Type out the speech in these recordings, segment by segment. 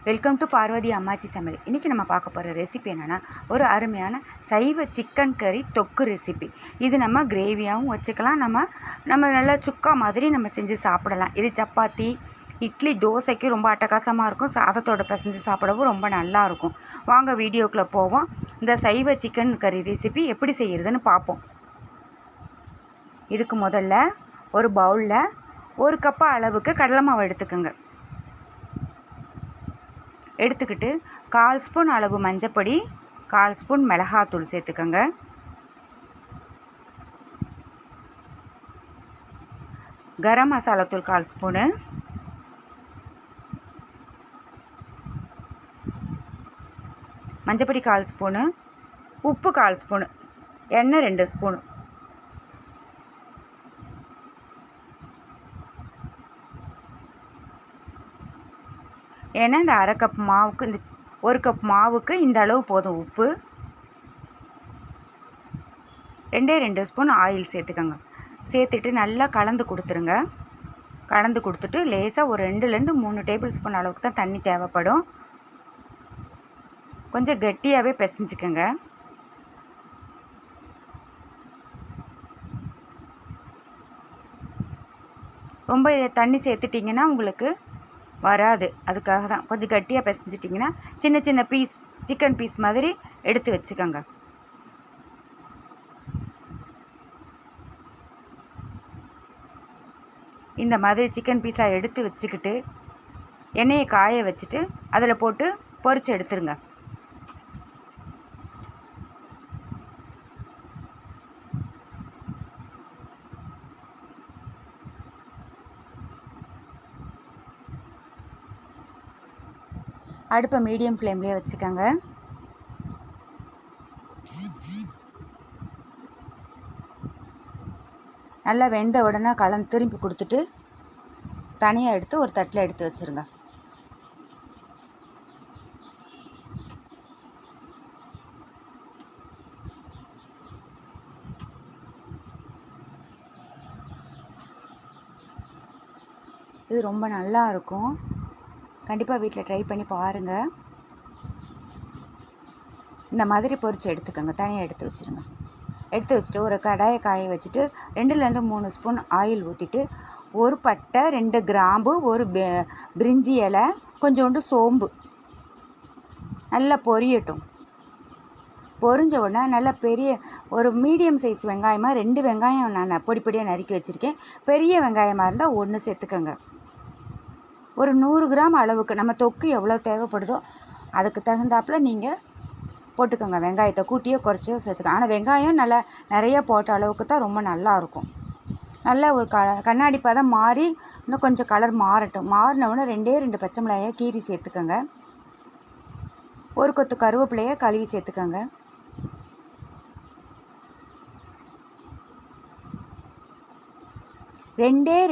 Welcome to Parvati அம்மாச்சி சமையல். இன்றைக்கி நம்ம பார்க்க போகிற ரெசிபி என்னென்னா, ஒரு அருமையான சைவ சிக்கன் கறி தொக்கு ரெசிபி. இது நம்ம கிரேவியாகவும் வச்சுக்கலாம், நம்ம நல்லா சுக்கா மாதிரி நம்ம செஞ்சு சாப்பிடலாம். இது சப்பாத்தி, இட்லி, தோசைக்கு ரொம்ப அட்டகாசமாக இருக்கும். சாதத்தோட பிசைஞ்சு சாப்பிடவும் ரொம்ப நல்லாயிருக்கும். வாங்க வீடியோக்குள்ளே போவோம். இந்த சைவ சிக்கன் கறி ரெசிபி எப்படி செய்கிறதுன்னு பார்ப்போம். இதுக்கு முதல்ல ஒரு பவுலில் 1 கப் அளவுக்கு கடலை மாவு எடுத்துக்கோங்க. எடுத்துக்கிட்டு 1/4 ஸ்பூன் அளவு மஞ்சப்பொடி, 1/4 ஸ்பூன் மிளகாத்தூள் சேர்த்துக்கோங்க. கரம் மசாலாத்தூள் 1/4 ஸ்பூனு, மஞ்சப்பொடி 1/4 ஸ்பூனு, உப்பு 1/4 ஸ்பூனு, எண்ணெய் 2 ஸ்பூனு. ஏன்னா இந்த 1/2 கப் மாவுக்கு, இந்த 1 கப் மாவுக்கு இந்த அளவு போதும் உப்பு. 2 ஸ்பூன் ஆயில் சேர்த்துக்கோங்க. சேர்த்துட்டு நல்லா கலந்து கொடுத்துருங்க. கலந்து கொடுத்துட்டு லேசாக ஒரு 2லேருந்து 3 டேபிள் ஸ்பூன் அளவுக்கு தான் தண்ணி தேவைப்படும். கொஞ்சம் கெட்டியாகவே பிசைஞ்சிக்கோங்க. ரொம்ப தண்ணி சேர்த்துட்டிங்கன்னா உங்களுக்கு வராது. அதுக்காக தான் கொஞ்சம் கட்டியாக பிசைஞ்சிட்டிங்கன்னா சின்ன சின்ன பீஸ், சிக்கன் பீஸ் மாதிரி எடுத்து வச்சுக்கோங்க. இந்த மாதிரி சிக்கன் பீஸாக எடுத்து வச்சுக்கிட்டு எண்ணெயை காய வச்சுட்டு அதில் போட்டு பொரித்து எடுத்துருங்க. அடுப்பை மீடியம் ஃப்ளேம்லேயே வச்சுக்கோங்க. நல்லா வெந்த உடனே கலந்து திருப்பி கொடுத்துட்டு தனியாக எடுத்து ஒரு தட்டில் எடுத்து வச்சுருங்க. இது ரொம்ப நல்லா இருக்கும். கண்டிப்பாக வீட்டில் ட்ரை பண்ணி பாருங்கள். இந்த மாதிரி பொரித்து எடுத்துக்கோங்க. தனியாக எடுத்து வச்சுருங்க. எடுத்து வச்சுட்டு ஒரு கடாயை காய வச்சுட்டு 2லேருந்து 3 ஸ்பூன் ஆயில் ஊற்றிட்டு, ஒரு பட்டை, 2 கிராம்பு, ஒரு பிரிஞ்சி இலை, கொஞ்சோண்டு சோம்பு நல்லா பொரியட்டும். பொரிஞ்ச உடனே நல்லா பெரிய ஒரு மீடியம் சைஸ் வெங்காயமாக 2 வெங்காயம் நான் பொடி பொடியாக நறுக்கி வச்சுருக்கேன். பெரிய வெங்காயமாக இருந்தால் 1 சேர்த்துக்கோங்க. ஒரு 100 கிராம் அளவுக்கு நம்ம தொக்கு எவ்வளோ தேவைப்படுதோ அதுக்கு தகுந்தாப்பில் நீங்கள் போட்டுக்கோங்க. வெங்காயத்தை கூட்டியோ குறைச்சியோ சேர்த்துக்கோங்க. ஆனால் வெங்காயம் நல்லா நிறைய போட்ட அளவுக்கு தான் ரொம்ப நல்லாயிருக்கும். நல்லா ஒரு கண்ணாடி பதம் மாறி இன்னும் கொஞ்சம் கலர் மாறட்டும். மாறினவுடனே 2 பச்சை மிளகாயை கீரி சேர்த்துக்கோங்க. ஒரு கொத்து கருவேப்பிலையை கழுவி சேர்த்துக்கோங்க.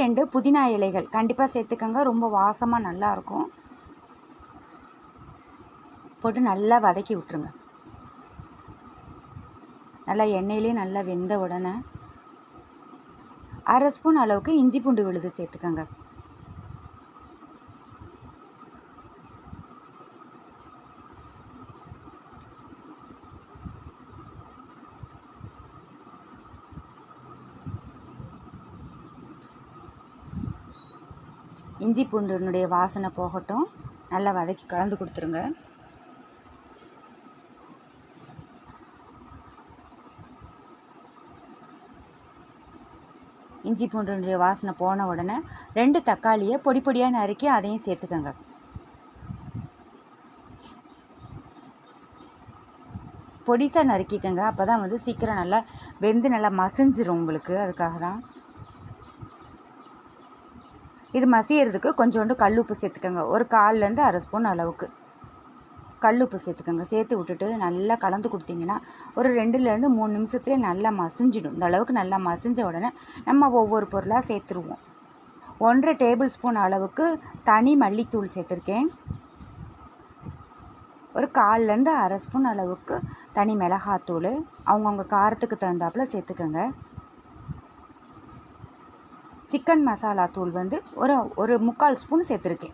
ரெண்டு புதினா இலைகள் கண்டிப்பாக சேர்த்துக்கோங்க. ரொம்ப வாசமாக நல்லாயிருக்கும். போட்டு நல்லா வதக்கி விட்டுருங்க. நல்லா எண்ணெயிலே நல்லா வெந்த உடனே 1/2 ஸ்பூன் அளவுக்கு இஞ்சி பூண்டு விழுது சேர்த்துக்கோங்க. இஞ்சி பூண்டுனுடைய வாசனை போகட்டும். நல்லா வதக்கி கலந்து கொடுத்துருங்க. இஞ்சி பூண்டுனுடைய வாசனை போன உடனே 2 தக்காளியை பொடி பொடியாக நறுக்கி அதையும் சேர்த்துக்கோங்க. பொடிசாக நறுக்கிக்கோங்க. அப்போ தான் சீக்கிரம் நல்லா வெந்து நல்லா மசிஞ்சிரும் உங்களுக்கு. அதுக்காக தான். இது மசியறதுக்கு கொஞ்சோண்டு கல்லுப்பு சேர்த்துக்கோங்க. ஒரு 1/4லேருந்து 1/2 ஸ்பூன் அளவுக்கு கல்லுப்பு சேர்த்துக்கோங்க. சேர்த்து விட்டுட்டு நல்லா கலந்து கொடுத்தீங்கன்னா ஒரு 2லேருந்து 3 நிமிஷத்துலேயே நல்லா மசிஞ்சிடும். இந்த அளவுக்கு நல்லா மசிஞ்ச உடனே நம்ம ஒவ்வொரு பொருளாக சேர்த்துருவோம். 1/2 டேபிள் ஸ்பூன் அளவுக்கு தனி மல்லித்தூள் சேர்த்துருக்கேன். ஒரு 1/4லேருந்து 1/2 ஸ்பூன் அளவுக்கு தனி மிளகாத்தூள் அவங்கவுங்க காரத்துக்கு தகுந்தாப்பில் சேர்த்துக்கோங்க. சிக்கன் மசாலா தூள் ஒரு 3/4 ஸ்பூன் சேர்த்துருக்கேன்.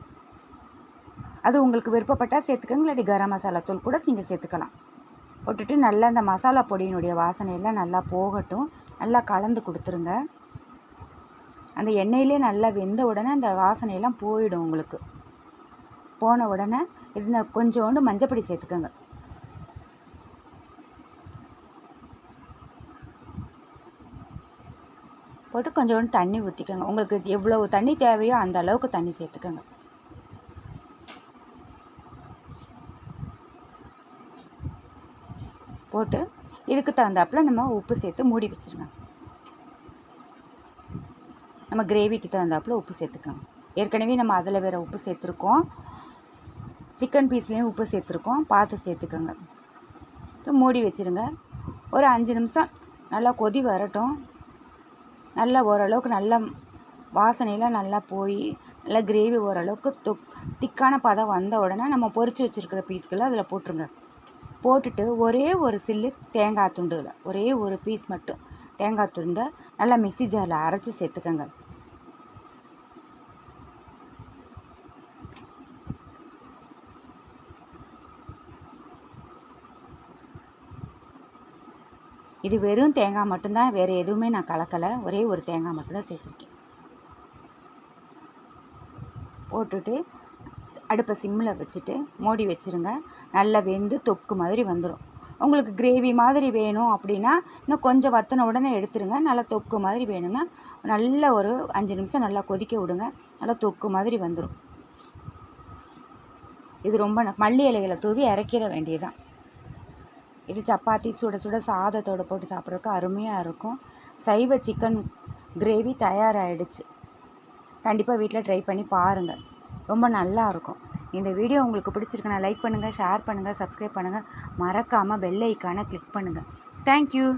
அது உங்களுக்கு விருப்பப்பட்டால் சேர்த்துக்கோங்க, இல்லாட்டி கரம் மசாலா தூள் கூட நீங்கள் சேர்த்துக்கலாம். போட்டுட்டு நல்லா அந்த மசாலா பொடியினுடைய வாசனையெல்லாம் நல்லா போகட்டும். நல்லா கலந்து கொடுத்துருங்க. அந்த எண்ணெயிலே நல்லா வெந்த உடனே அந்த வாசனையெல்லாம் போயிடும் உங்களுக்கு. போன உடனே இது கொஞ்சோண்டு மஞ்சப்பொடி சேர்த்துக்கோங்க. போட்டு கொஞ்சோண்டு தண்ணி ஊற்றிக்கோங்க. உங்களுக்கு எவ்வளோ தண்ணி தேவையோ அந்த அளவுக்கு தண்ணி சேர்த்துக்கோங்க. போட்டு இதுக்கு தகுந்தாப்பில் நம்ம உப்பு சேர்த்து மூடி வச்சுருங்க. நம்ம கிரேவிக்கு தகுந்தாப்பில் உப்பு சேர்த்துக்கோங்க. ஏற்கனவே நம்ம அதில் வேறு உப்பு சேர்த்துருக்கோம், சிக்கன் பீஸ்லேயும் உப்பு சேர்த்துருக்கோம், பார்த்து சேர்த்துக்கோங்க. மூடி வச்சுருங்க. ஒரு 5 நிமிஷம் நல்லா கொதி வரட்டும். நல்லா ஓரளவுக்கு நல்லா வாசனையெல்லாம் நல்லா போய் நல்லா கிரேவி ஓரளவுக்கு திக்கான பதம் வந்த உடனே நம்ம பொரித்து வச்சுருக்கிற பீஸ்களை அதில் போட்டுருங்க. போட்டுட்டு ஒரே ஒரு சில்லு தேங்காய் துண்டுகளை, ஒரே ஒரு பீஸ் மட்டும் தேங்காய் துண்டை நல்லா மிக்ஸி ஜாரில் அரைச்சி சேர்த்துக்கோங்க. இது வெறும் தேங்காய் மட்டும்தான், வேறு எதுவுமே நான் கலக்கலை. ஒரே ஒரு தேங்காய் மட்டும்தான் சேர்த்துருக்கேன். போட்டுட்டு அடுப்பை சிம்மில் வச்சுட்டு மூடி வச்சுருங்க. நல்லா வெந்து தொக்கு மாதிரி வந்துடும். உங்களுக்கு கிரேவி மாதிரி வேணும் அப்படின்னா இன்னும் கொஞ்சம் வற்றின உடனே எடுத்துருங்க. நல்லா தொக்கு மாதிரி வேணும்னா நல்லா ஒரு 5 நிமிஷம் நல்லா கொதிக்க விடுங்க. நல்லா தொக்கு மாதிரி வந்துடும். இது ரொம்ப மல்லி இலைகளை தூவி இறக்கிற வேண்டியதுதான். இது சப்பாத்தி சுட சுட சாதத்தோடு போட்டு சாப்பிட்றதுக்கு அருமையாக இருக்கும். சைவ சிக்கன் கிரேவி தயாராகிடுச்சு. கண்டிப்பாக வீட்டில் ட்ரை பண்ணி பாருங்கள், ரொம்ப நல்லாயிருக்கும். இந்த வீடியோ உங்களுக்கு பிடிச்சிருக்குன்னா லைக் பண்ணுங்கள், ஷேர் பண்ணுங்கள், சப்ஸ்கிரைப் பண்ணுங்கள். மறக்காமல் பெல் ஐக்கானை கிளிக் பண்ணுங்கள். தேங்க்யூ.